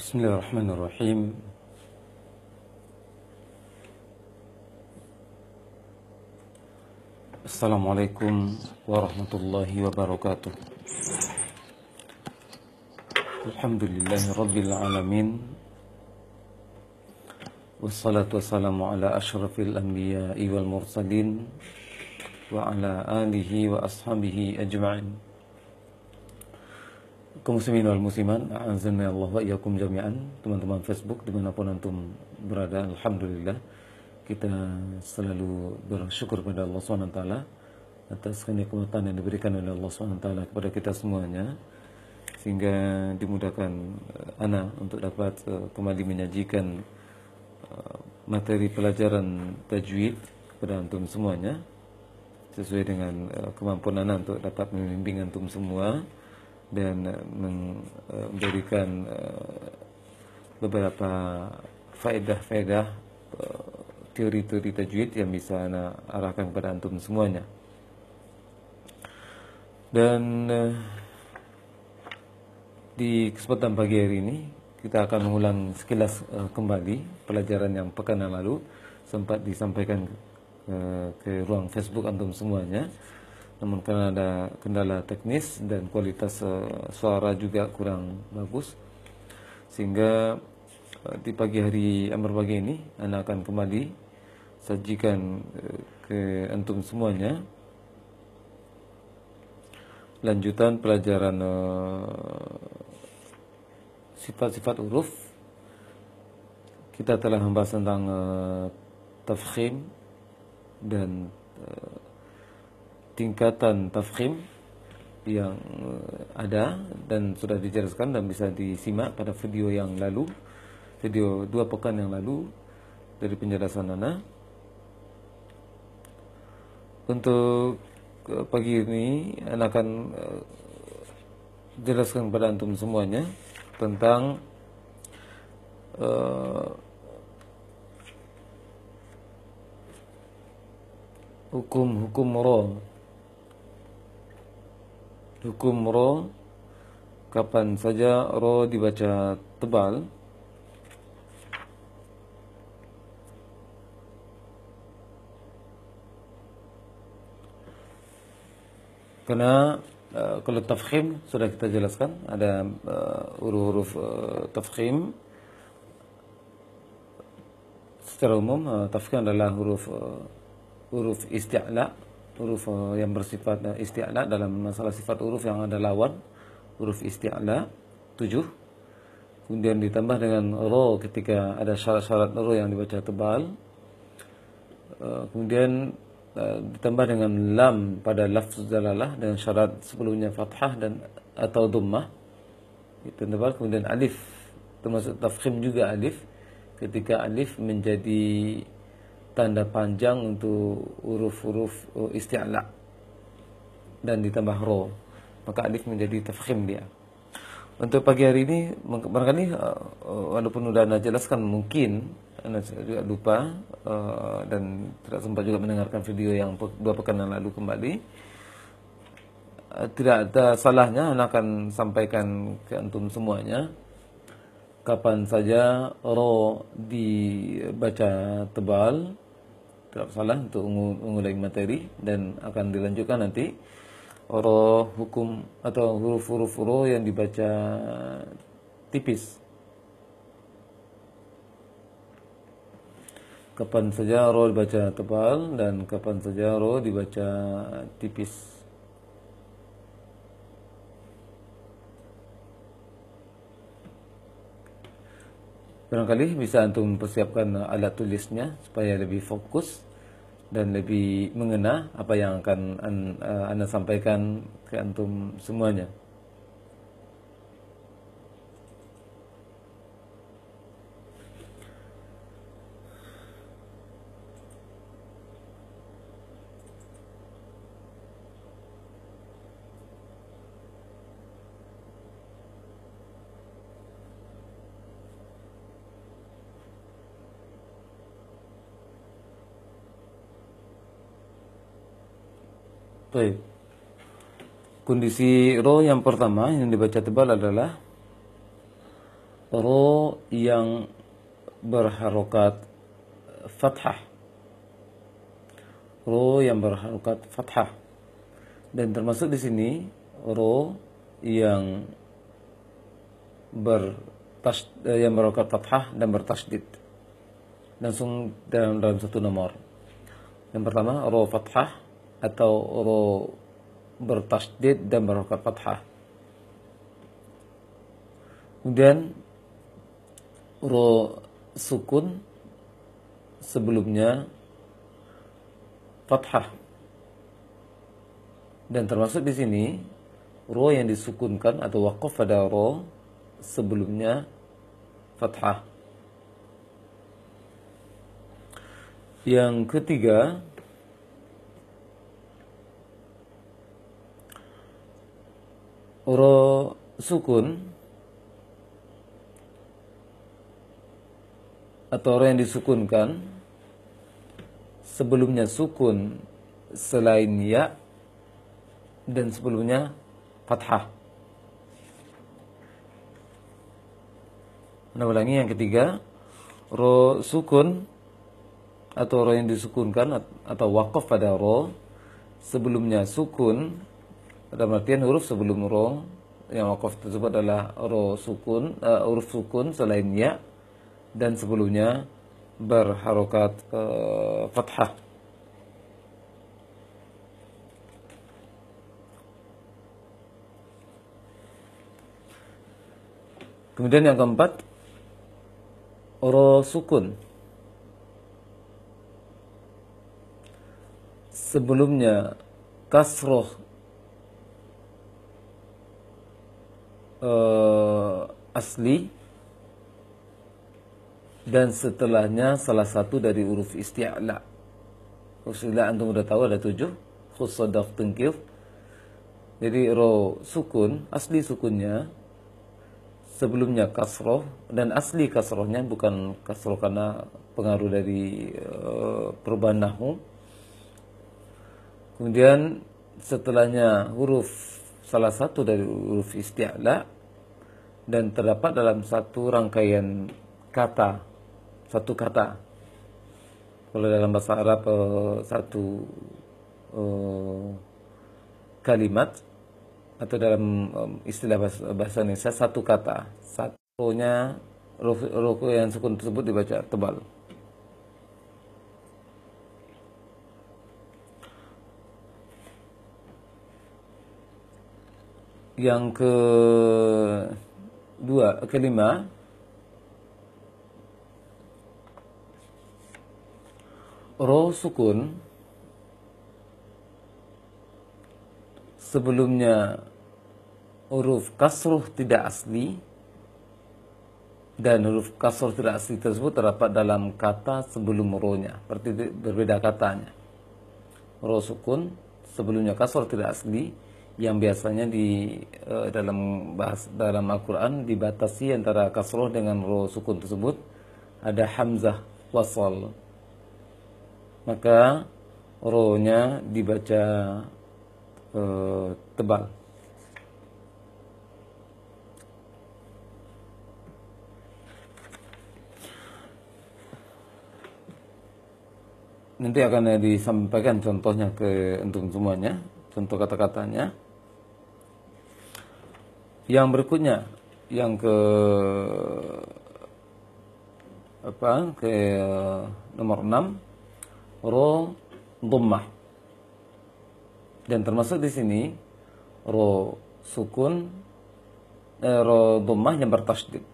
Bismillahirrahmanirrahim. Assalamualaikum warahmatullahi wabarakatuh. Alhamdulillahi rabbil alamin. Wassalatu wassalamu ala ashrafil anbiya'i wal mursalin wa ala alihi wa ashabihi ajma'in. Kaum muslimin wal muslimat, a'azzani Allah wa iyyakum jami'an. Teman-teman Facebook dimanapun antum berada, alhamdulillah kita selalu bersyukur pada Allah SWT atas kenikmatan yang diberikan oleh Allah SWT kepada kita semuanya, sehingga dimudahkan ana untuk dapat kembali menyajikan materi pelajaran tajwid kepada antum semuanya sesuai dengan kemampuan ana untuk dapat membimbing antum semua dan memberikan beberapa faedah-faedah teori-teori tajwid yang bisa ana arahkan kepada antum semuanya. Dan di kesempatan pagi hari ini kita akan mengulang sekilas kembali pelajaran yang pekan yang lalu sempat disampaikan ke ruang Facebook antum semuanya. Namun karena ada kendala teknis dan kualitas suara juga kurang bagus, sehingga di pagi hari yang berbahagia ini ana akan kembali sajikan ke antum semuanya lanjutan pelajaran sifat-sifat huruf. Kita telah membahas tentang tafkhim dan tingkatan tafkhim yang ada dan sudah dijelaskan dan bisa disimak pada video yang lalu, video 2 pekan yang lalu dari penjelasan ana. Untuk pagi ini ana akan jelaskan kepada antum semuanya tentang hukum-hukum ra. Hukum ra, kapan saja ra dibaca tebal, karena kalau tafkhim sudah kita jelaskan, ada huruf-huruf tafkhim. Secara umum tafkhim adalah huruf isti'la, huruf yang bersifat isti'la. Dalam masalah sifat huruf yang ada lawan, huruf isti'la 7, kemudian ditambah dengan ra ketika ada syarat-syarat ra yang dibaca tebal, kemudian ditambah dengan lam pada lafz dalalah dengan syarat sebelumnya fathah dan atau dhammah itu tebal, kemudian alif, termasuk tafkhim juga alif ketika alif menjadi tanda panjang untuk huruf-huruf isti'la dan ditambah ra, maka alif menjadi tafkhim dia. Untuk pagi hari ini barangkali walaupun sudah anda jelaskan, mungkin anda juga lupa dan tidak sempat juga mendengarkan video yang 2 pekan yang lalu kembali. Tidak ada salahnya anda akan sampaikan ke antum semuanya kapan saja ra dibaca tebal. Tidak salah untuk mengulangi materi, dan akan dilanjutkan nanti ra hukum atau huruf-huruf ra yang dibaca tipis. Kapan saja ra dibaca tebal dan kapan saja ra dibaca tipis. Barangkali bisa antum persiapkan alat tulisnya supaya lebih fokus dan lebih mengena apa yang akan anda sampaikan ke antum semuanya. Baik. Kondisi ra yang pertama yang dibaca tebal adalah ro yang berharokat fathah. Ro yang berharokat fathah. Dan termasuk di sini ro yang berharokat fathah dan bertasydid. Langsung dalam satu nomor. Yang pertama ro fathah atau ro bertasydid dan berharokat fathah. Kemudian ro sukun sebelumnya fathah. Dan termasuk di sini ro yang disukunkan atau waqaf pada ro sebelumnya fathah. Yang ketiga ro sukun atau ro yang disukunkan sebelumnya sukun selain ya dan sebelumnya fathah. Ulangi, yang ketiga ro sukun atau ro yang disukunkan atau waqaf pada ro sebelumnya sukun, dalam artian huruf sebelum ro yang waqaf tersebut adalah ro sukun, huruf sukun selain ya dan sebelumnya berharokat fathah. Kemudian yang keempat ro sukun sebelumnya kasroh asli dan setelahnya salah satu dari huruf isti'la. Huruf isti'la antum udah tahu ada 7, khusadaf tengkir. Jadi ro sukun, asli sukunnya sebelumnya kasroh, dan asli kasrohnya bukan kasroh karena pengaruh dari perubahan nahwu. Kemudian setelahnya huruf salah satu dari huruf isti'la dan terdapat dalam satu rangkaian kata, satu kata. Kalau dalam bahasa Arab satu kalimat, atau dalam istilah bahasa Indonesia satu kata. Satunya huruf yang sukun tersebut dibaca tebal. Yang kelima ro sukun sebelumnya huruf kasroh tidak asli, dan huruf kasroh tidak asli tersebut terdapat dalam kata sebelum ro-nya, berarti berbeda katanya. Ro sukun sebelumnya kasroh tidak asli yang biasanya di dalam Al-Quran dibatasi antara kasroh dengan ro sukun tersebut ada hamzah wasal, maka ro-nya dibaca tebal. Nanti akan disampaikan contohnya ke antum semuanya, contoh kata-katanya. Yang berikutnya, yang ke nomor 6, ro dhammah. Dan termasuk di sini ro sukun, ro dhammah yang bertasydid.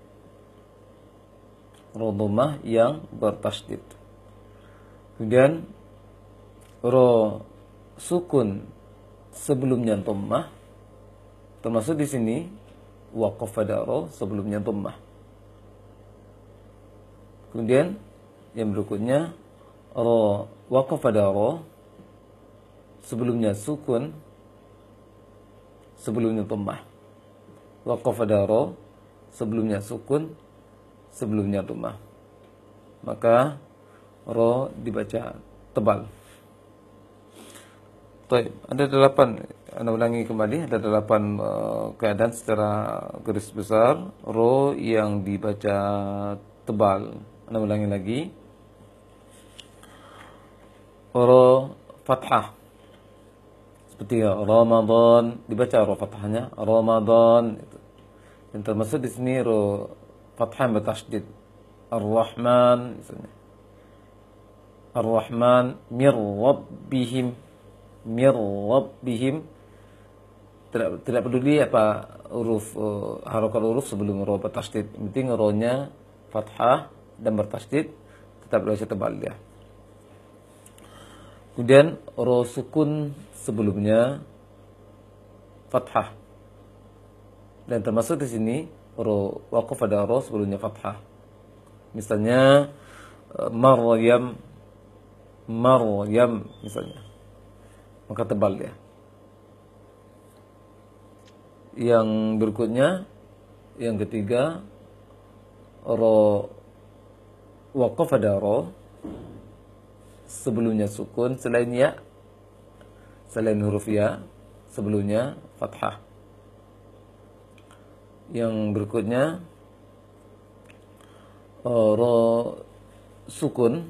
Ro dhammah yang bertasydid. Kemudian ro sukun sebelumnya dhammah, termasuk di sini waqaf pada ro sebelumnya dhammah. Kemudian yang berikutnya ro waqaf pada ro sebelumnya sukun sebelumnya dhammah. Waqaf pada ro sebelumnya sukun sebelumnya dhammah. Maka ro dibaca tebal. Baik, ada Anda ulangi kembali, ada 8 keadaan secara garis besar. Ro yang dibaca tebal. Anda ulangi lagi. Ro fathah. Seperti Ramadan, dibaca ro fathahnya Ramadan. Dan termasuk di sini ro fathah bertasydid. Ar-Rahman misalnya. Ar-Rahman mir rabbihim. Mir rabbihim. Tidak peduli apa huruf harokat huruf sebelum ro bertasydid. Penting ro-nya fathah dan bertasydid, tetap baca tebal dia. Kemudian ro sukun sebelumnya fathah. Dan termasuk di sini ro waqaf pada ro sebelumnya fathah. Misalnya Maryam misalnya. Maka tebal dia. Yang berikutnya, yang ketiga, ro waqaf pada ro sebelumnya sukun, selain ya, selain huruf ya, sebelumnya fathah. Yang berikutnya ro sukun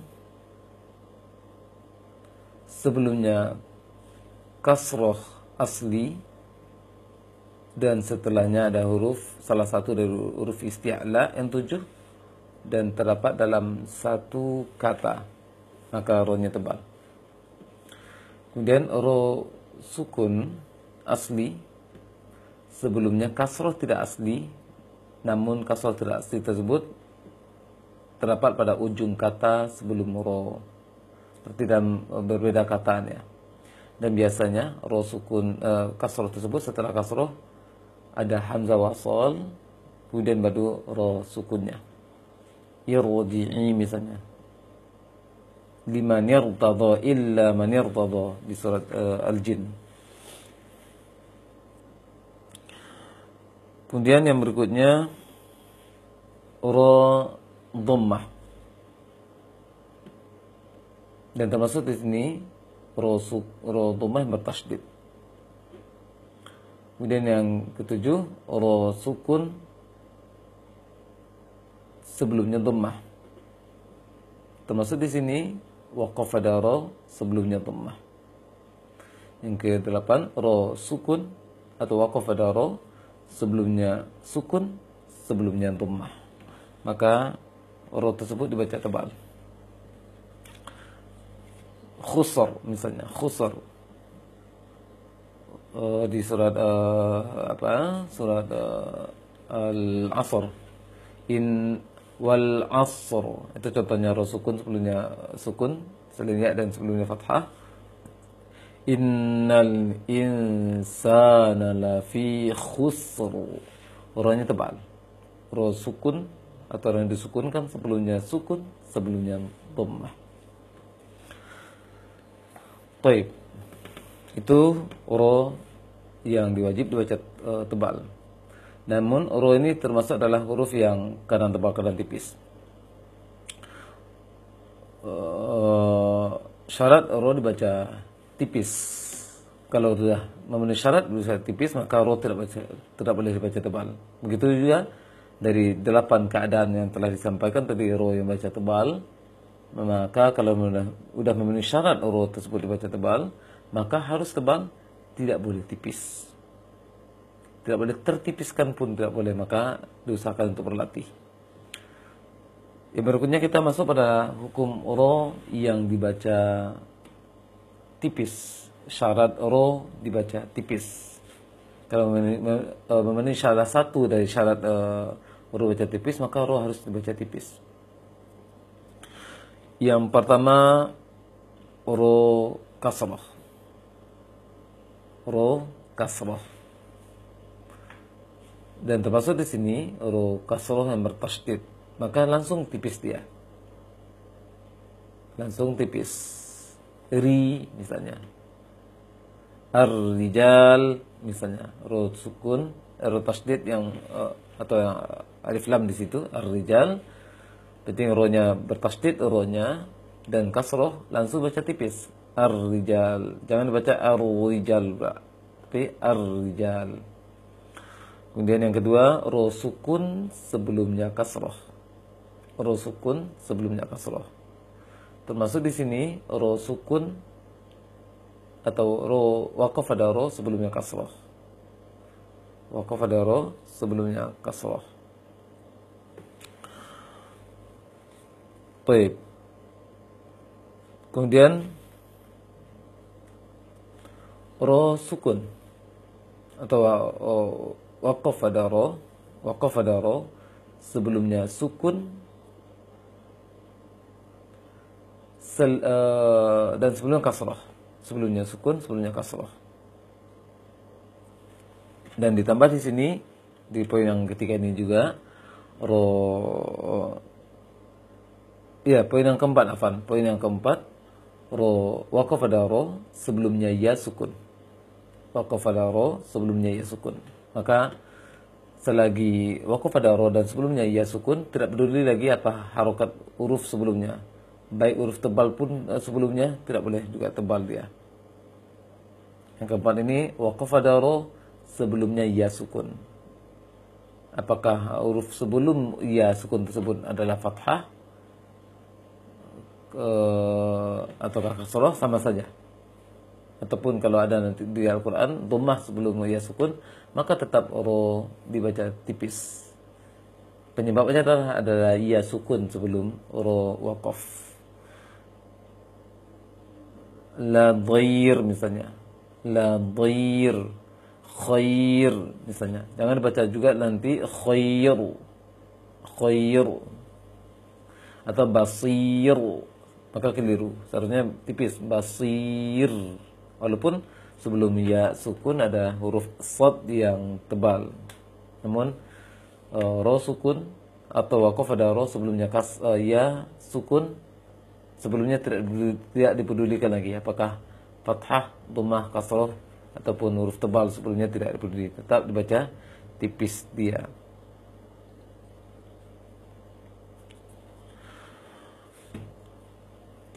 sebelumnya kasroh asli, dan setelahnya ada huruf, salah satu dari huruf isti'la yang 7, dan terdapat dalam satu kata, maka ro-nya tebal. Kemudian ro sukun asli sebelumnya kasroh tidak asli, namun kasroh tidak asli tersebut terdapat pada ujung kata sebelum ro, seperti dalam berbeda katanya. Dan biasanya ro sukun kasroh tersebut, setelah kasroh ada hamzah wasal, kemudian baru ro sukunnya. Irji'i misalnya. Liman irtada illa man irtada di surat Al-Jin. Kemudian yang berikutnya ro dhammah. Dan termasuk di sini ro dhammah yang bertasydid. Kemudian yang ketujuh ro sukun sebelumnya dhammah. Termasuk di sini waqaf pada ro sebelumnya dhammah. Yang kedelapan ro sukun atau waqaf pada ro sebelumnya sukun, sebelumnya dhammah. Maka ro tersebut dibaca tebal. Khusar misalnya, khusar di surat surat Al-Asr, in wal asr, itu contohnya ro sukun sebelumnya sukun, selain ya dan sebelumnya fathah. Innal insana lafi khusr, ro-nya tebal. Ro sukun atau yang disukunkan sebelumnya sukun, sebelumnya dhammah. Baik. Itu ro yang diwajib dibaca tebal. Namun ro ini termasuk adalah huruf yang kadang tebal kadang tipis. Syarat ro dibaca tipis. Kalau sudah memenuhi syarat bisa tipis, maka ro tidak boleh dibaca tebal. Begitu juga dari 8 keadaan yang telah disampaikan tadi, ro yang baca tebal, maka kalau sudah memenuhi syarat ro tersebut dibaca tebal, maka harus tebal, tidak boleh tipis. Tidak boleh tertipiskan pun tidak boleh, maka diusahakan untuk berlatih. Yang berikutnya kita masuk pada hukum ro yang dibaca tipis. Syarat ro dibaca tipis. Kalau memenuhi salah satu dari syarat ro baca tipis, maka ro harus dibaca tipis. Yang pertama ro kasrah. Ro kasrah. Dan termasuk di sini ro kasrah yang bertasydid, maka langsung tipis dia. Langsung tipis. Ri misalnya. Ar-rijal misalnya, ro sukun, ro tasydid yang atau yang alif lam di situ, ar-rijal. Penting ro-nya bertasydid, ro-nya, dan kasrah langsung baca tipis. Ar-rijal, jangan baca ar-rijal, seperti ar-rijal. Kemudian yang kedua, ro sukun sebelumnya kasroh. Ro sukun sebelumnya kasroh. Termasuk di sini ro sukun atau ro waqaf ada ro sebelumnya kasroh. Waqaf ada ro sebelumnya kasroh. Baik. Kemudian ro sukun atau waqaf ada ro sebelumnya sukun dan sebelumnya kasrah. Sebelumnya sukun, sebelumnya kasrah. Dan ditambah di sini di poin yang ketiga ini juga poin yang keempat, poin yang keempat, waqaf ada ro sebelumnya ya sukun. Waqaf ada ro sebelumnya ya sukun. Maka selagi waqaf ada ro dan sebelumnya ya sukun, tidak peduli lagi apa harokat huruf sebelumnya. Baik huruf tebal pun sebelumnya tidak boleh juga tebal dia. Yang keempat ini waqaf ada ro sebelumnya ya sukun. Apakah huruf sebelum ya sukun tersebut adalah fathah ataukah kasrah, sama saja. Ataupun kalau ada nanti di Al-Quran dhammah sebelum ya sukun, maka tetap ro dibaca tipis. Penyebabnya adalah ya sukun sebelum ro waqaf. La dhair misalnya, la dhair, khair misalnya. Jangan dibaca juga nanti khairu, khairu atau basiru, maka keliru. Seharusnya tipis, basir. Walaupun sebelum ya sukun ada huruf shad yang tebal. Namun ro sukun atau waqaf ada ro sebelumnya ya sukun, sebelumnya tidak dipedulikan lagi apakah fathah, dhammah, kasrah ataupun huruf tebal sebelumnya tidak dipeduli, tetap dibaca tipis dia.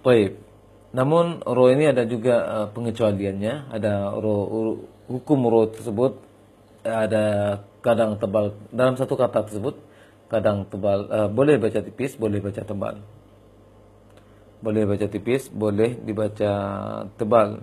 Baik. Namun ro ini ada juga pengecualiannya. Ada hukum ro tersebut ada kadang tebal dalam satu kata tersebut, kadang tebal, boleh baca tipis, boleh baca tebal. Boleh baca tipis, boleh dibaca tebal.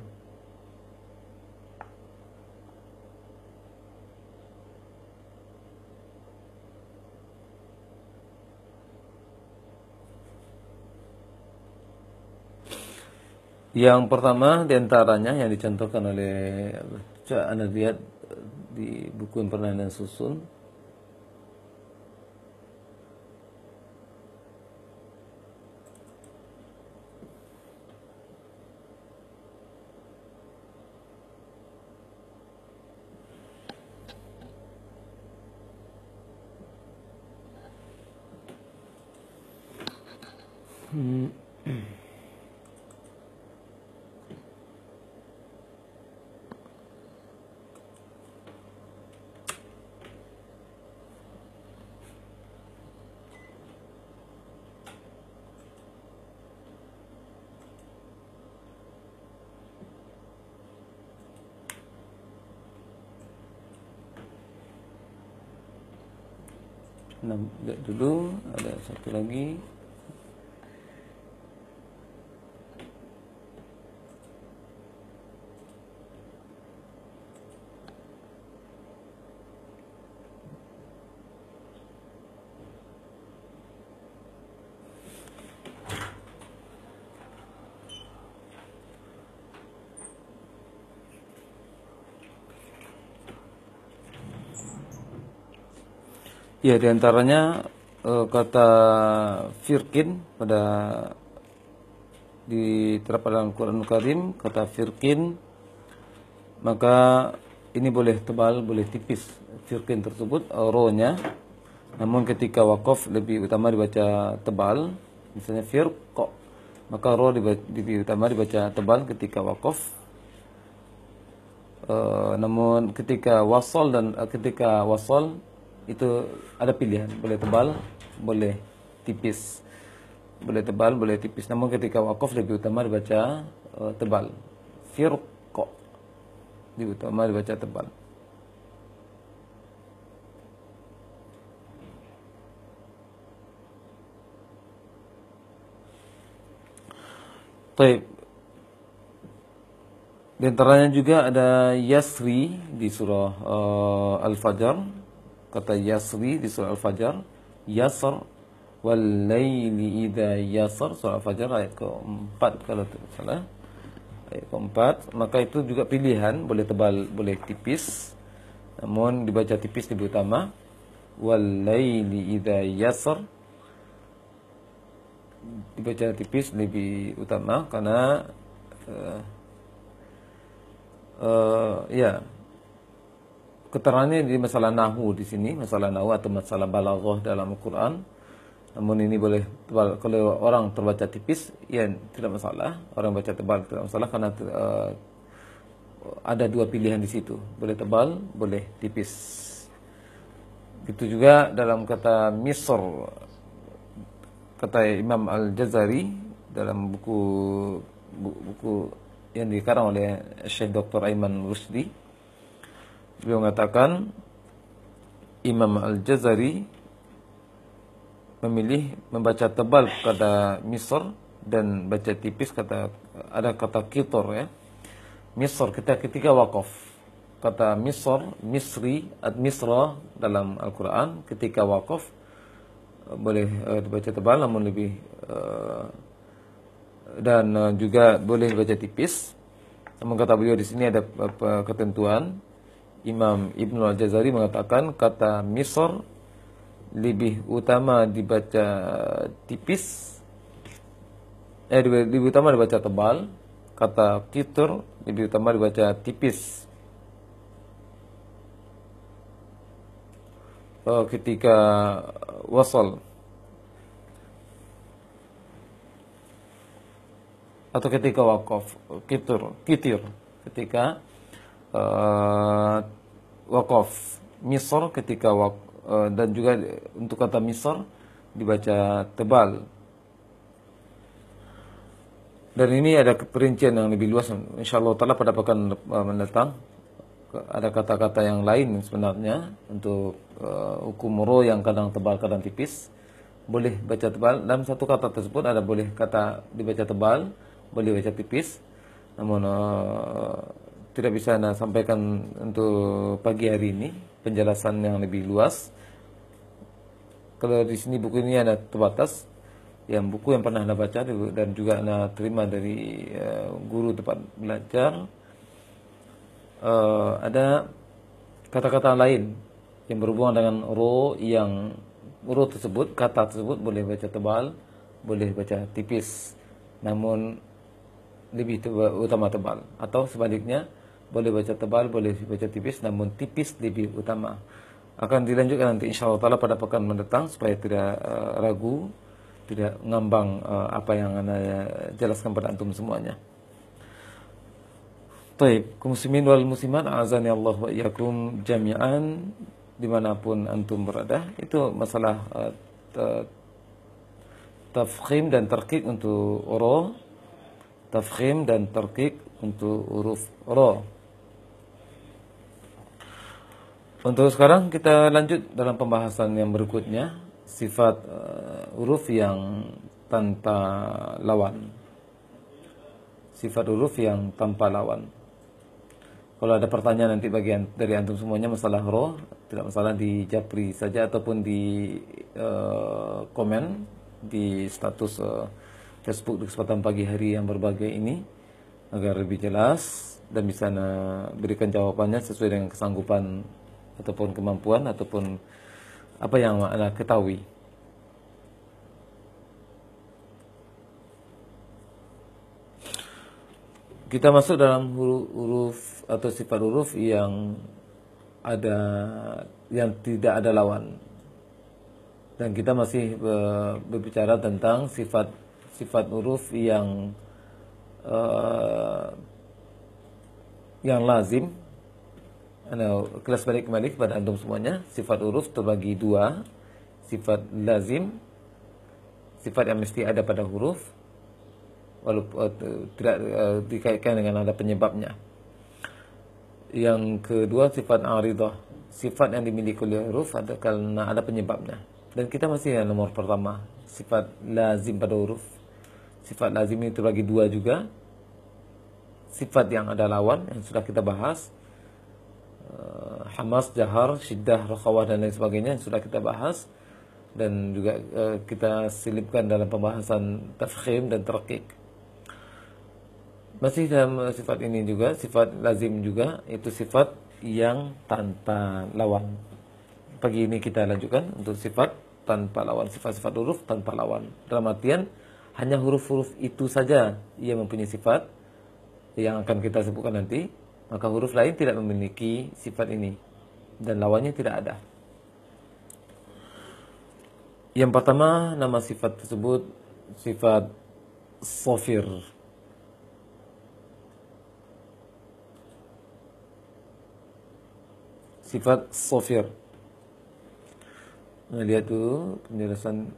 Yang pertama diantaranya yang dicontohkan oleh Anda lihat di buku yang pernah Anda susun. Lihat dulu, ada satu lagi. Ya, diantaranya kata firkin pada diterapkan dalam Quran Karim, kata firkin, maka ini boleh tebal, boleh tipis firkin tersebut ro-nya. Namun ketika waqaf lebih utama dibaca tebal, misalnya firqa, maka ro lebih utama dibaca tebal ketika waqaf. Namun ketika wasal itu ada pilihan, boleh tebal, boleh tipis. Boleh tebal, boleh tipis. Namun ketika waqaf lebih utama dibaca tebal. Firqa. lebih utama dibaca tebal. Baik. Di antaranya juga ada Yasri di surah Al-Fajr. Kata Yasri di surah Al-Fajr, Yasr wal laili idza yasr, surah Al-Fajr ayat ke-4 kalau tidak salah. Ayat ke-4, maka itu juga pilihan, boleh tebal, boleh tipis. Namun dibaca tipis lebih utama. Wal laili idza yasr, dibaca tipis lebih utama karena ya, keterangannya di masalah nahu di sini, masalah nahu atau masalah balaghah dalam Al-Quran. Namun ini boleh tebal, kalau orang terbaca tipis, ya tidak masalah. Orang baca tebal tidak masalah karena ada dua pilihan di situ, boleh tebal, boleh tipis. Itu juga dalam kata Misr, kata Imam Al-Jazari dalam buku yang dikarang oleh Syekh Dr. Aiman Rusdi. Beliau mengatakan Imam Al-Jazari memilih membaca tebal kata Misr dan baca tipis kata, ada kata kitor ya. Misr ketika wakaf. Kata Misr, Misri, Misra dalam Al-Quran ketika wakaf boleh dibaca tebal namun lebih dan juga boleh dibaca tipis. Namun kata beliau di sini ada ketentuan. Imam Ibnu Al-Jazari mengatakan kata Misr lebih utama dibaca tipis, lebih utama dibaca tebal. Kata kitur lebih utama dibaca tipis ketika wasal atau ketika wakaf. Kitir ketika wakaf. Misr ketika dan juga untuk kata Misr dibaca tebal. Dan ini ada perincian yang lebih luas, insyaallah taala pada pekan mendatang. Ada kata-kata yang lain sebenarnya untuk hukum ro yang kadang tebal kadang tipis, boleh baca tebal. Dalam satu kata tersebut ada boleh kata dibaca tebal, boleh baca tipis. Namun tidak bisa Anda sampaikan untuk pagi hari ini penjelasan yang lebih luas. Kalau di sini buku ini ada terbatas, yang buku yang pernah Anda baca dan juga Anda terima dari guru tempat belajar, ada kata-kata lain yang berhubungan dengan ro, yang ro tersebut, kata tersebut boleh baca tebal, boleh baca tipis, namun lebih utama tebal. Atau sebaliknya, boleh baca tebal, boleh baca tipis, namun tipis lebih utama. Akan dilanjutkan nanti insyaallah taala pada pekan mendatang supaya tidak ragu, tidak ngambang apa yang Anda jelaskan pada antum semuanya. Baik, kaum muslimin wal muslimat, azani Allah wa iyyakum jami'an dimanapun antum berada. Itu masalah tafkhim dan tarqiq untuk ro, tafkhim dan tarqiq untuk huruf ro. Untuk sekarang kita lanjut dalam pembahasan yang berikutnya, sifat huruf yang tanpa lawan. Sifat huruf yang tanpa lawan. Kalau ada pertanyaan nanti bagian dari antum semuanya masalah ro, tidak masalah di japri saja ataupun di komen di status Facebook di kesempatan pagi hari yang berbahagia ini agar lebih jelas dan bisa berikan jawabannya sesuai dengan kesanggupan ataupun kemampuan ataupun apa yang Anda ketahui. Kita masuk dalam huruf atau sifat huruf yang tidak ada lawan. Dan kita masih berbicara tentang sifat huruf yang lazim. Kelas balik kembali kepada antum semuanya. Sifat huruf terbagi dua. Sifat lazim, sifat yang mesti ada pada huruf walaupun tidak dikaitkan dengan ada penyebabnya. Yang kedua sifat aridah, sifat yang dimiliki oleh huruf ada karena ada penyebabnya. Dan kita masih yang nomor pertama, sifat lazim pada huruf. Sifat lazim itu bagi dua juga. Sifat yang ada lawan yang sudah kita bahas, hamas, jahar, syiddah, rakhawah dan lain sebagainya yang sudah kita bahas, dan juga kita selipkan dalam pembahasan tafkhim dan tarqiq. Masih dalam sifat ini juga, sifat lazim juga, itu sifat yang tanpa lawan. Pagi ini kita lanjutkan untuk sifat tanpa lawan, sifat-sifat huruf tanpa lawan. Dalam artian hanya huruf-huruf itu saja yang mempunyai sifat yang akan kita sebutkan nanti, maka huruf lain tidak memiliki sifat ini dan lawannya tidak ada. Yang pertama, nama sifat tersebut sifat sofir. Sifat sofir. Nah, lihat tuh penjelasan.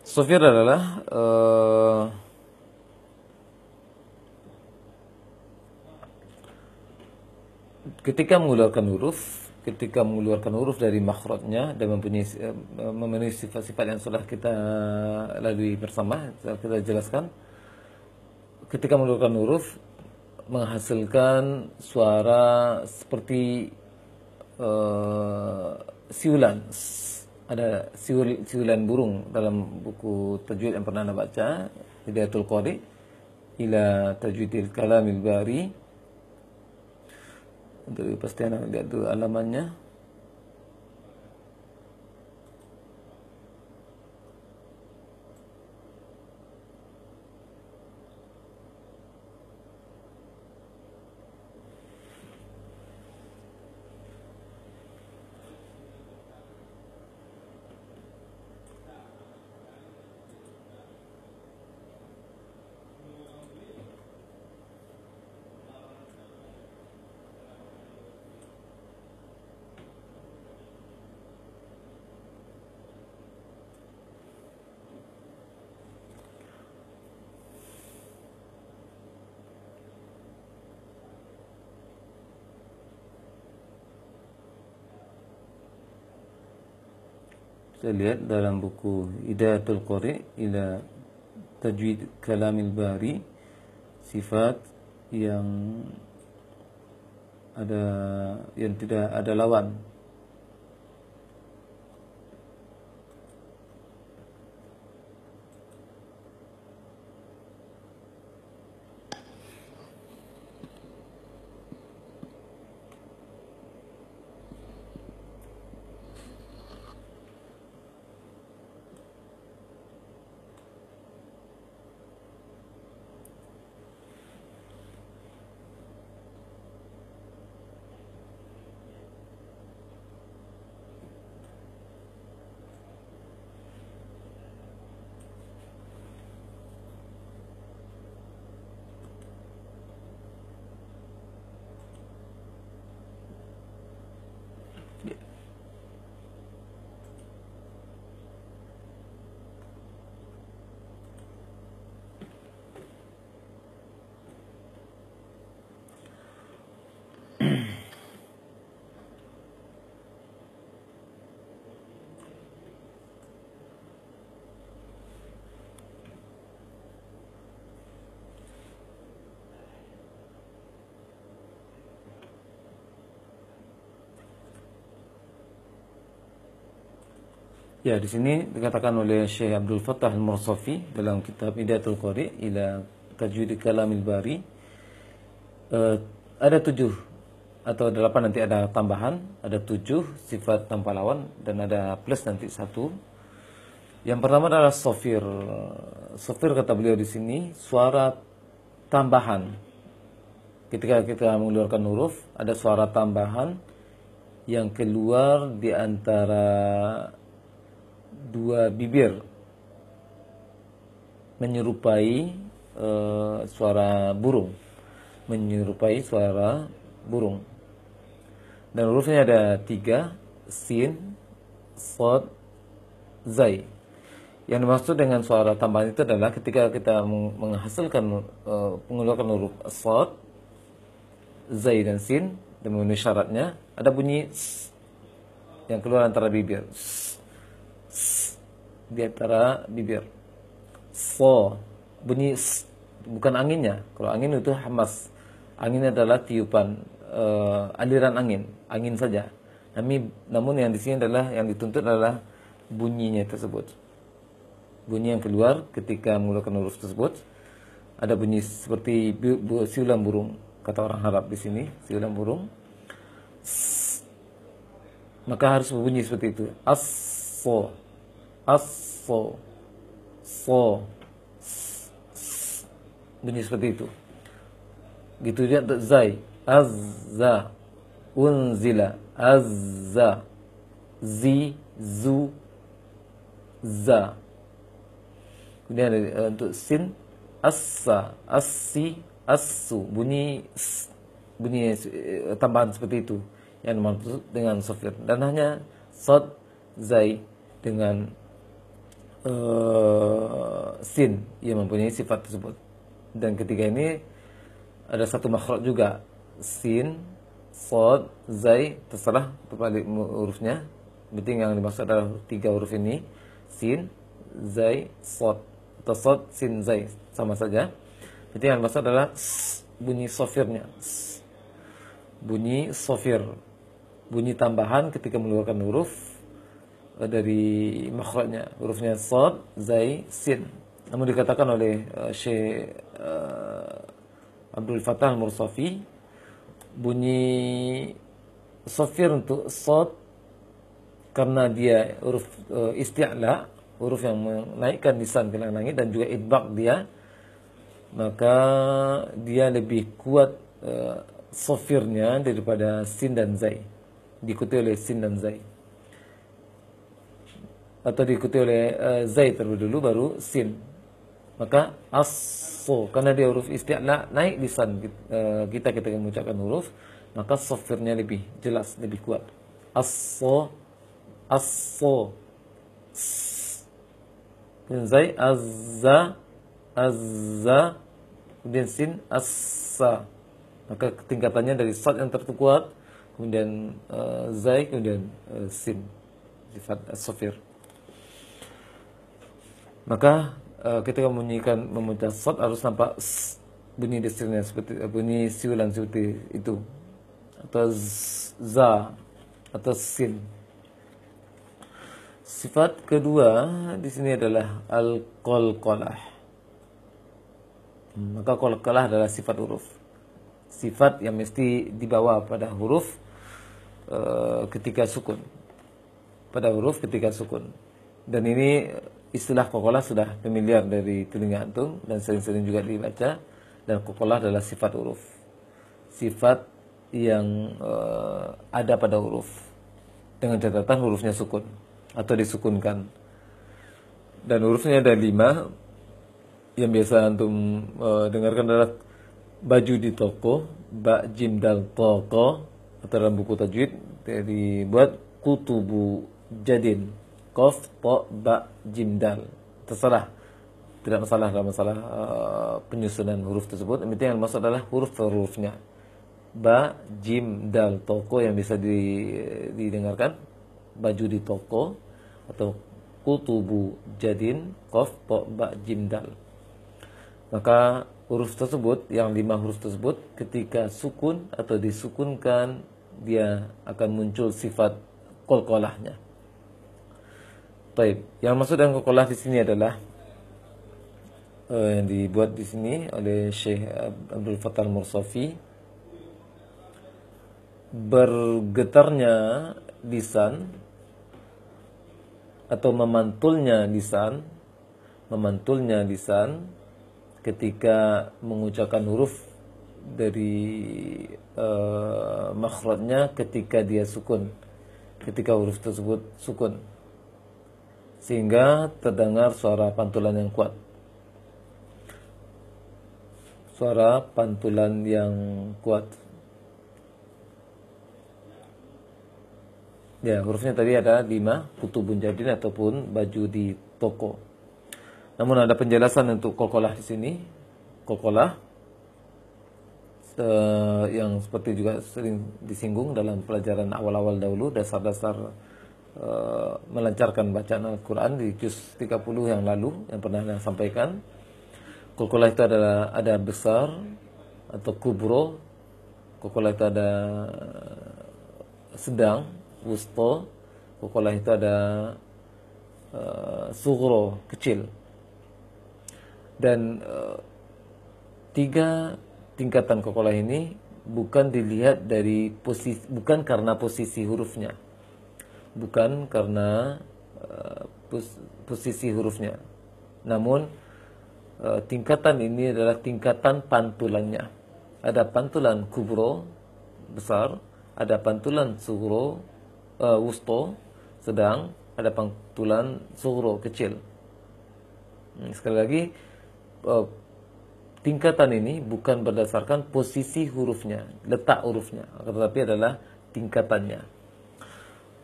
Sofir adalah ketika mengeluarkan huruf dari makhrajnya dan memenuhi sifat-sifat yang sudah kita lalui bersama, kita jelaskan. Ketika mengeluarkan huruf menghasilkan suara seperti siulan. Ada siulan burung dalam buku tajwid yang pernah Anda baca, Hidayatul Qari ila Tajwidil Kalamil Bari. Untuk kepastian lihat dulu alamannya. Saya lihat dalam buku Hidayatul Qari ila Tajwid Kalamil Bari, sifat yang tidak ada lawan. Ya, di sini dikatakan oleh Syekh Abdul Fattah Al-Mursafi dalam kitab Hidayatul Qari ila Tajwid Kalamil Bari, ada 7 atau 8, nanti ada tambahan, ada 7 sifat tanpa lawan dan ada plus nanti 1. Yang pertama adalah sofir. Sofir kata beliau di sini suara tambahan. Ketika kita mengeluarkan huruf, ada suara tambahan yang keluar di antara dua bibir, menyerupai suara burung, Dan hurufnya ada 3, sin, sod, zai. Yang dimaksud dengan suara tambahan itu adalah ketika kita menghasilkan mengeluarkan huruf sod, zai dan sin dan memenuhi syaratnya, ada bunyi s yang keluar antara bibir. Di antara bibir. So, bunyi s, bukan anginnya. Kalau angin itu hamas. Angin adalah tiupan aliran angin saja. Namun yang di sini adalah yang dituntut adalah bunyinya tersebut. Bunyi yang keluar ketika mengeluarkan huruf tersebut ada bunyi seperti siulan burung, kata orang Arab di sini, siulan burung. Maka harus berbunyi seperti itu. As-so, as-so, so, bunyi seperti itu. Gitu juga untuk zai, azza, unzila, azza, zi, zu, za. Kemudian ada untuk sin, assa, assi, assu, bunyi tambahan seperti itu yang dimaksud dengan sofir. Dan hanya sod, zai dengan sin yang mempunyai sifat tersebut. Dan ketiga ini ada satu makhraj juga, sin, sod, zai, terserah terbalik hurufnya. Penting yang dimaksud adalah 3 huruf ini, sin, zai, sod, atau sod, sin, zai, sama saja. Penting yang dimaksud adalah bunyi sofirnya, bunyi sofir, bunyi tambahan ketika mengeluarkan huruf dari makhrajnya, hurufnya sod, zai, sin. Namun dikatakan oleh Syekh Abdul Fattah Al-Mursafi, bunyi sofir untuk sod karena dia huruf isti'la, huruf yang menaikkan lisan ke langit, dan juga idbaq dia, maka dia lebih kuat sofirnya daripada sin dan zai, diikuti oleh sin dan zai, atau diikuti oleh zai terlebih dulu baru sin. Maka as-so, karena dia huruf isti'la, naik lisan kita ketika mengucapkan huruf, maka sofirnya lebih jelas, lebih kuat. As-so, as-so, kemudian zai, azza, azza, kemudian sin, assa. Maka tingkatannya dari sad yang terkuat, kemudian zai, kemudian sin, sifat as-sofir. Maka ketika memecah sad harus nampak bunyi desirnya seperti bunyi siulan seperti itu, atau za atau sin. Sifat kedua di sini adalah al-qalqalah. Maka qalqalah adalah sifat huruf, sifat yang mesti dibawa pada huruf ketika sukun, pada huruf ketika sukun. Dan ini istilah qalqalah sudah familiar dari telinga antum dan sering-sering juga dibaca. Dan qalqalah adalah sifat huruf, sifat yang ada pada huruf dengan catatan hurufnya sukun atau disukunkan. Dan hurufnya ada 5. Yang biasa antum dengarkan adalah baju di toko, ba, jim, dal, toko, atau dalam buku tajwid dibuat kutubu jadin, qaf, ta, ba, jim, dal. Terserah, tidak masalah dalam masalah penyusunan huruf tersebut. Yang penting yang maksud adalah hurufnya, ba, jim, dal, toko yang bisa didengarkan, baju di toko, atau kutubu jadin, qaf, ta, ba, jim, dal. Maka huruf tersebut, yang 5 huruf tersebut, ketika sukun atau disukunkan, dia akan muncul sifat qalqalahnya. Baik, yang maksud dengan qalqalah di sini adalah yang dibuat di sini oleh Syekh Abdul Fattah Al-Mursafi, bergetarnya lisan atau memantulnya lisan ketika mengucapkan huruf dari makhrajnya ketika dia sukun, ketika huruf tersebut sukun, sehingga terdengar suara pantulan yang kuat, suara pantulan yang kuat. Ya, hurufnya tadi ada 5, kutubun jadin ataupun baju di toko. Namun ada penjelasan untuk qalqalah di sini. Qalqalah yang seperti juga sering disinggung dalam pelajaran awal-awal dahulu, dasar-dasar melancarkan bacaan Al-Quran di juz 30 yang lalu yang pernah saya sampaikan. Qalqalah itu adalah ada besar atau kubro. Qalqalah itu ada sedang, wusta. Qalqalah itu ada sughra, kecil. Dan tiga tingkatan qalqalah ini bukan dilihat dari posisi, bukan karena posisi hurufnya, bukan karena posisi hurufnya, namun tingkatan ini adalah tingkatan pantulannya. Ada pantulan kubro, besar, ada pantulan sughra, wusta, sedang, ada pantulan sughra, kecil. Sekali lagi, tingkatan ini bukan berdasarkan posisi hurufnya, letak hurufnya, tetapi adalah tingkatannya.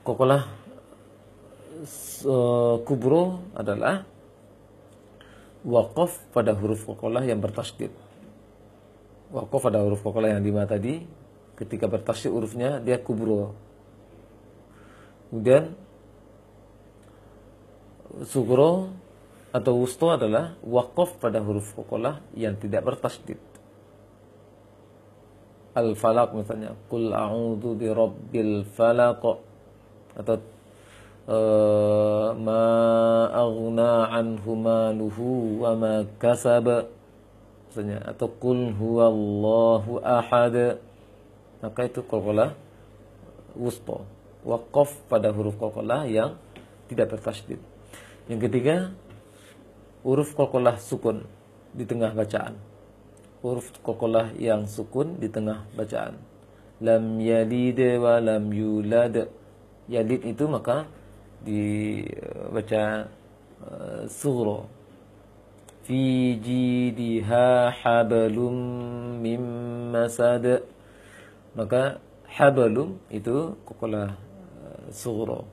Qalqalah kubro adalah waqaf pada huruf qalqalah yang bertasydid. Waqaf pada huruf qalqalah yang 5 tadi, ketika bertasydid hurufnya dia kubro. Kemudian sughra atau wusta adalah waqaf pada huruf qalqalah yang tidak bertasydid. Al-falaq misalnya, qul a'udzu birabbil falaq, atau ma aghna anhu maluhu wa ma kasab misalnya, atau qul huwallahu ahad. Maka itu qalqalah wusta, waqaf pada huruf qalqalah yang tidak bertasydid. Yang ketiga, huruf qalqalah sukun di tengah bacaan. Huruf qalqalah yang sukun di tengah bacaan. Lam yalid wa lam yulad. Yalid itu maka dibaca sughra. Fi jidiha hablum mim masad. Maka hablum itu qalqalah sughra.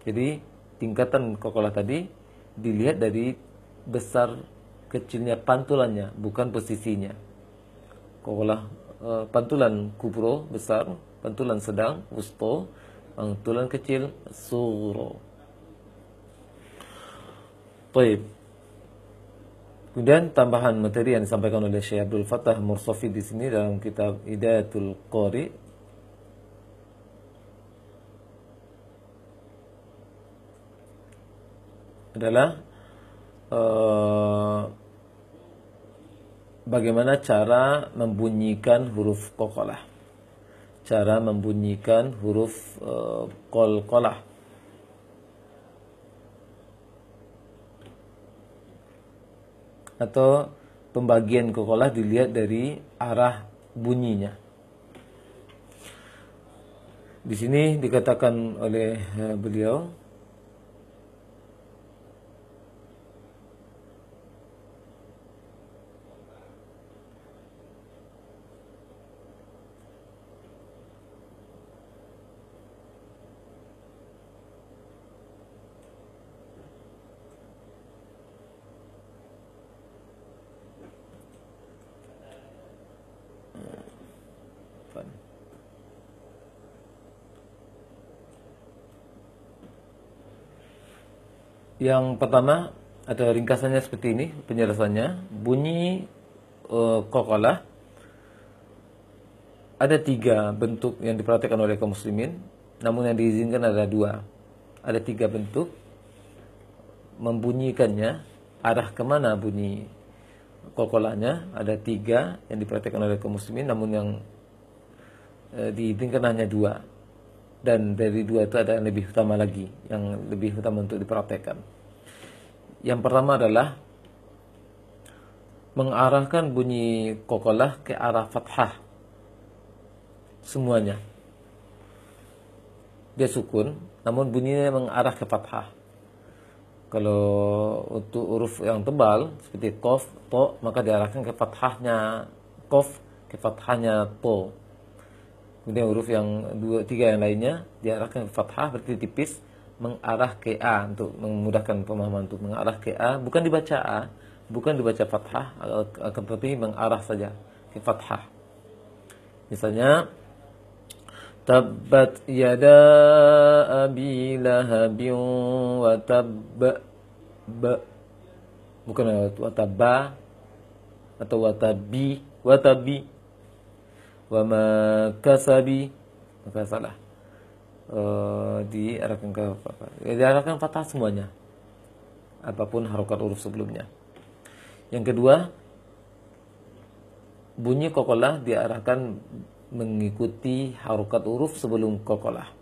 Jadi tingkatan qalqalah tadi dilihat dari besar kecilnya pantulannya, bukan posisinya. Qalqalah pantulan kubro, besar, pantulan sedang, wusta, pantulan kecil, sughra. Baik. Kemudian tambahan materi yang disampaikan oleh Syekh Abdul Fattah Mursafi di sini dalam kitab Hidayatul Qari adalah bagaimana cara membunyikan huruf qalqalah. Cara membunyikan huruf qalqalah. Atau pembagian qalqalah dilihat dari arah bunyinya. Di sini dikatakan oleh beliau, yang pertama ada ringkasannya seperti ini penjelasannya. Bunyi qalqalah ada 3 bentuk yang diperhatikan oleh kaum muslimin, namun yang diizinkan ada 2. Ada 3 bentuk membunyikannya, arah kemana bunyi qalqalahnya. Ada 3 yang diperhatikan oleh kaum muslimin, namun yang diizinkan hanya 2. Dan dari 2 itu ada yang lebih utama lagi, yang lebih utama untuk diperhatikan. Yang pertama adalah mengarahkan bunyi qalqalah ke arah fathah. Semuanya. Dia sukun, namun bunyinya mengarah ke fathah. Kalau untuk huruf yang tebal seperti qaf, ta, maka diarahkan ke fathahnya qaf, ke fathahnya ta. Kemudian huruf yang tiga yang lainnya diarahkan ke fathah, berarti tipis, mengarah ke A, untuk memudahkan pemahaman, untuk mengarah ke A, bukan dibaca A, bukan dibaca fathah, akan tetapi mengarah saja ke fathah. Misalnya tabbat yada abi lahabin wa tabba, bukan watabba atau watabi, wa ma kasabi, maka salah. Diarahkan ke diarahkan fathah semuanya, apapun harokat huruf sebelumnya. Yang kedua, bunyi qalqalah diarahkan mengikuti harokat huruf sebelum qalqalah.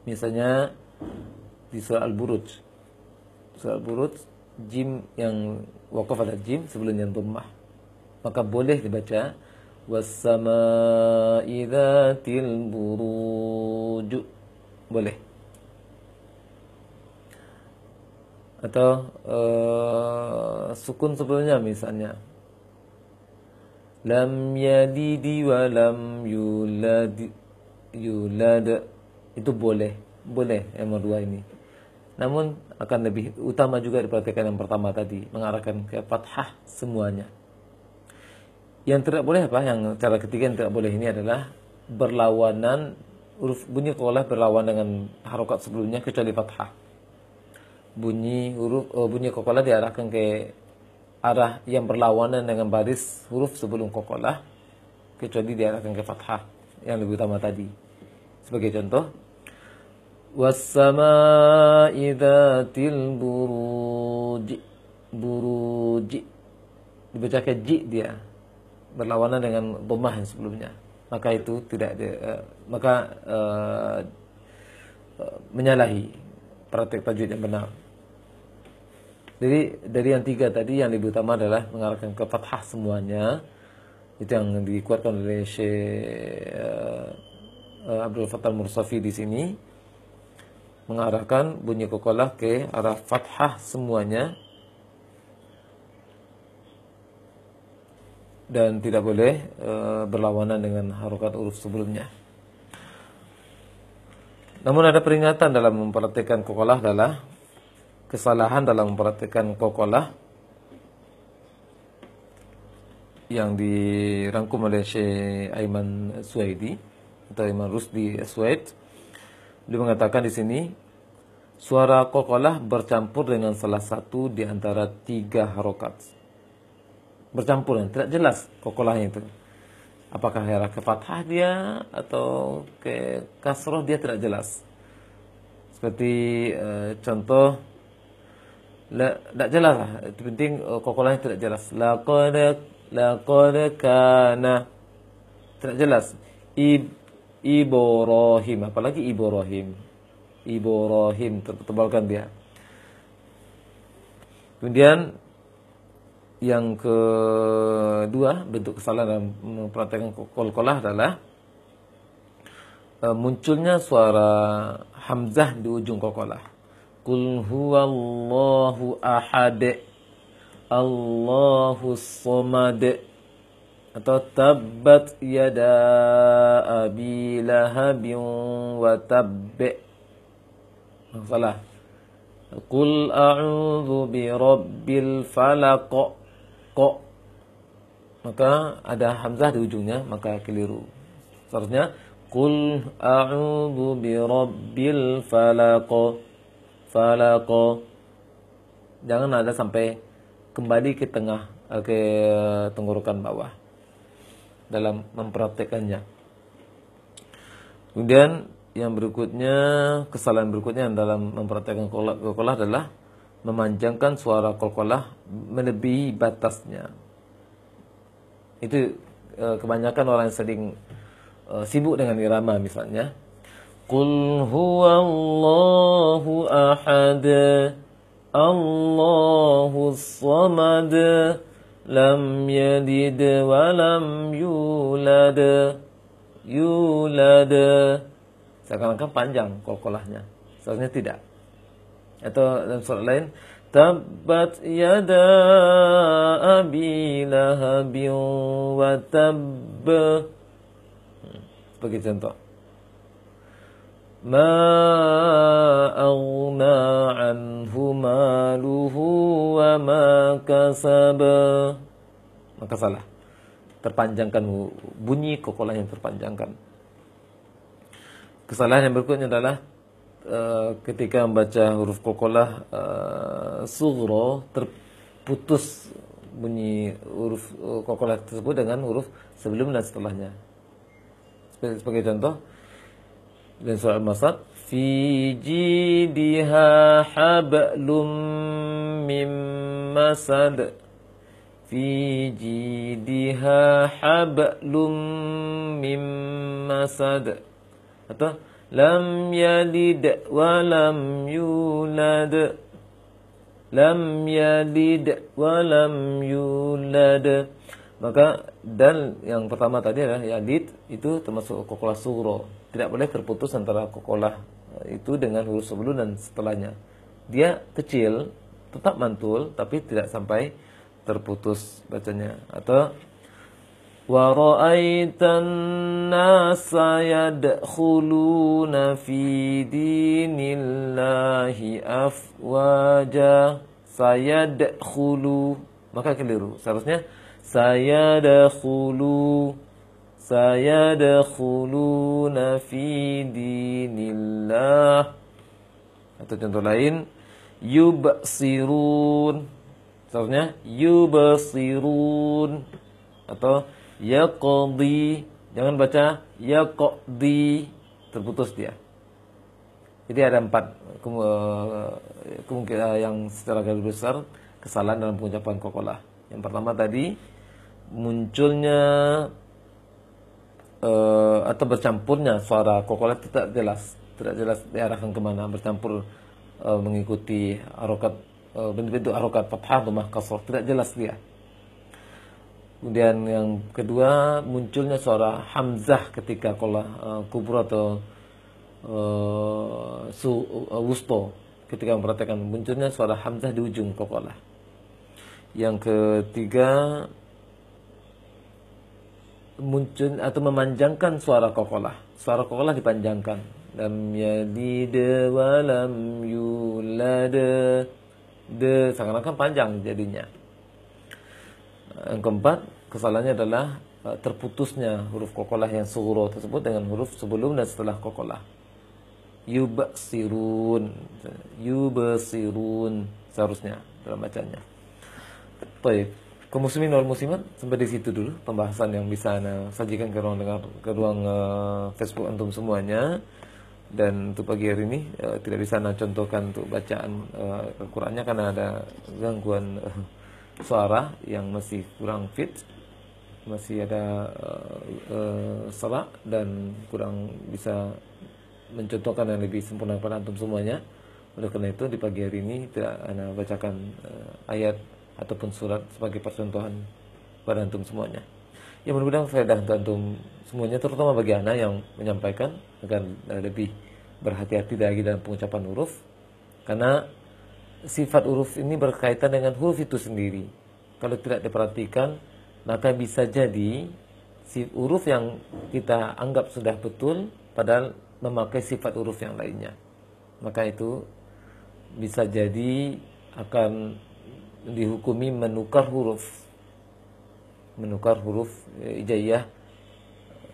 Misalnya di surah Al-Buruj, jim yang waqaf ada jim sebelumnya dhammah, maka boleh dibaca was-samaa'i dzatil buruj, boleh. Atau sukun sebelumnya, misalnya lam yalidi wa lam yulad, itu boleh yang kedua ini. Namun akan lebih utama juga diperhatikan yang pertama tadi, mengarahkan ke fathah semuanya. Yang tidak boleh apa? Yang cara ketiga yang tidak boleh ini adalah berlawanan, huruf bunyi qalqalah berlawan dengan harokat sebelumnya kecuali fathah. Bunyi qalqalah diarahkan ke arah yang berlawanan dengan baris huruf sebelum qalqalah kecuali diarahkan ke fathah yang lebih utama tadi. Sebagai contoh, was-samaa'i dzatil buruj, dibaca ke ji, dia berlawanan dengan dhammah yang sebelumnya, maka itu tidak menyalahi praktek tajwid yang benar. Jadi dari yang tiga tadi, yang lebih utama adalah mengarahkan ke fathah semuanya. Itu yang dikuatkan oleh Syekh Abdul Fattah Mursafi di sini, mengarahkan bunyi qalqalah ke arah fathah semuanya, dan tidak boleh berlawanan dengan harokat huruf sebelumnya. Namun ada peringatan dalam mempraktikkan qalqalah, adalah kesalahan dalam mempraktikkan qalqalah yang dirangkum oleh Syekh Aiman Suwaidi atau Aiman Rusdi Suwaid. Dia mengatakan di sini, suara qalqalah bercampur dengan salah satu di antara tiga harokat. Bercampur, tidak jelas qalqalahnya itu. Apakah arah ke fathah dia atau ke kasroh, dia tidak jelas. Seperti contoh, tidak jelas lah. Itu penting, qalqalahnya tidak jelas. Laqad kana, tidak jelas. Ibrahim, apalagi Ibrahim, tertebalkan dia. Kemudian yang kedua, bentuk kesalahan dalam mempraktikkan qalqalah adalah munculnya suara hamzah di ujung qalqalah. Qul huwallahu ahad, Allahus samad, atau tabbat yada abi lahabin wa tabb. Salah. Qul a'udzu birabbil falaq, maka ada hamzah di ujungnya, maka keliru. Seharusnya qul a'udzu birabbil falaq. Jangan ada sampai kembali ke tengah, ke tenggorokan bawah dalam mempraktekannya. Kemudian yang berikutnya, kesalahan berikutnya dalam mempraktekkan qalqalah adalah memanjangkan suara qalqalah melebihi batasnya. Itu kebanyakan orang yang sering sibuk dengan irama, misalnya Qul huwallahu ahad, Allahus samad, lam yalid wa lam yulad. Seakan-akan panjang qalqalahnya, seharusnya tidak. Atau dalam surat lain, tabbat yada abi lahabin wa tabb. Sebagai contoh, ma aghna anhu maluhu wa ma kasaba. Maka salah. Terpanjangkan bunyi kokolah yang terpanjangkan. Kesalahan yang berikutnya adalah ketika membaca huruf kokolah sughra, terputus bunyi huruf kokolah tersebut dengan huruf sebelum dan setelahnya. Sebagai contoh, dan surah Al-Masad, fi jidiha hablum mim masad. Fi jidiha hablum mim masad. Atau lam yalid wa lam yulad. Lam yalid wa lam yulad. Maka dal yang pertama tadi adalah yalid, itu termasuk kokolah sughra. Tidak boleh terputus antara kokolah itu dengan huruf sebelum dan setelahnya. Dia kecil, tetap mantul, tapi tidak sampai terputus bacanya. Atau wa ra'aitan nasa yadkhuluna fi dinillahi afwaja. Sayadkhulu, maka keliru. Seharusnya sayadkhuluna fi dinillah. Atau contoh lain, yubsirun, seharusnya yubsirun. Atau yaqdi, jangan baca yaqdi, terputus dia. Jadi ada 4 kemungkinan yang secara garis besar kesalahan dalam pengucapan kokolah. Yang pertama tadi, munculnya atau bercampurnya suara kokolah itu tidak jelas diarahkan kemana, bercampur mengikuti harokat, bentuk harokat fathah atau kasrah, tidak jelas dia. Kemudian yang kedua, munculnya suara hamzah ketika kokolah kubra atau wusto, ketika memperhatikan munculnya suara hamzah di ujung kokolah. Yang ketiga, muncul atau memanjangkan suara kokolah. Suara kokolah dipanjangkan. Lam yalid wa lam yulad. De seakan-akan panjang jadinya. Yang keempat, kesalahannya adalah terputusnya huruf kokolah yang sughra tersebut dengan huruf sebelum dan setelah kokolah. Yubsirun, seharusnya dalam bacanya. Baik, kaum muslimin wal muslimat, sampai di situ dulu pembahasan yang bisa Anda sajikan ke ruang Facebook antum semuanya. Dan untuk pagi hari ini tidak bisa Anda contohkan untuk bacaan Al-Qur'annya karena ada gangguan suara yang masih kurang fit, masih ada salah dan kurang bisa mencontohkan yang lebih sempurna kepada antum semuanya. Oleh karena itu di pagi hari ini tidak Anda bacakan ayat ataupun surat sebagai percontohan pada antum semuanya. Yang mudah-mudahan faedah untuk antum semuanya, terutama bagi Anda yang menyampaikan, agar lebih berhati-hati lagi dalam pengucapan huruf, karena sifat huruf ini berkaitan dengan huruf itu sendiri. Kalau tidak diperhatikan, maka bisa jadi si huruf yang kita anggap sudah betul padahal memakai sifat huruf yang lainnya. Maka itu bisa jadi akan dihukumi menukar huruf hijaiyah,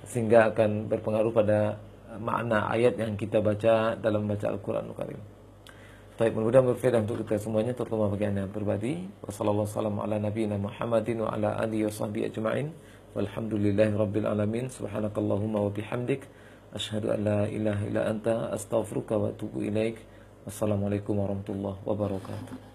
sehingga akan berpengaruh pada makna ayat yang kita baca dalam membaca Al-Quranul Karim. Baik, mudah-mudahan berfaedah untuk kita semuanya, terutama bagi Anda pribadi. Wassalamualaikum ala nabiyina Muhammadin wa ala alihi washabbihi ajma'in. Walhamdulillahirabbil alamin. Subhanakallahumma wa bihamdik, asyhadu an la ilaha illa anta, astaghfiruka wa atubu ilaik. Wassalamualaikum warahmatullahi wabarakatuh.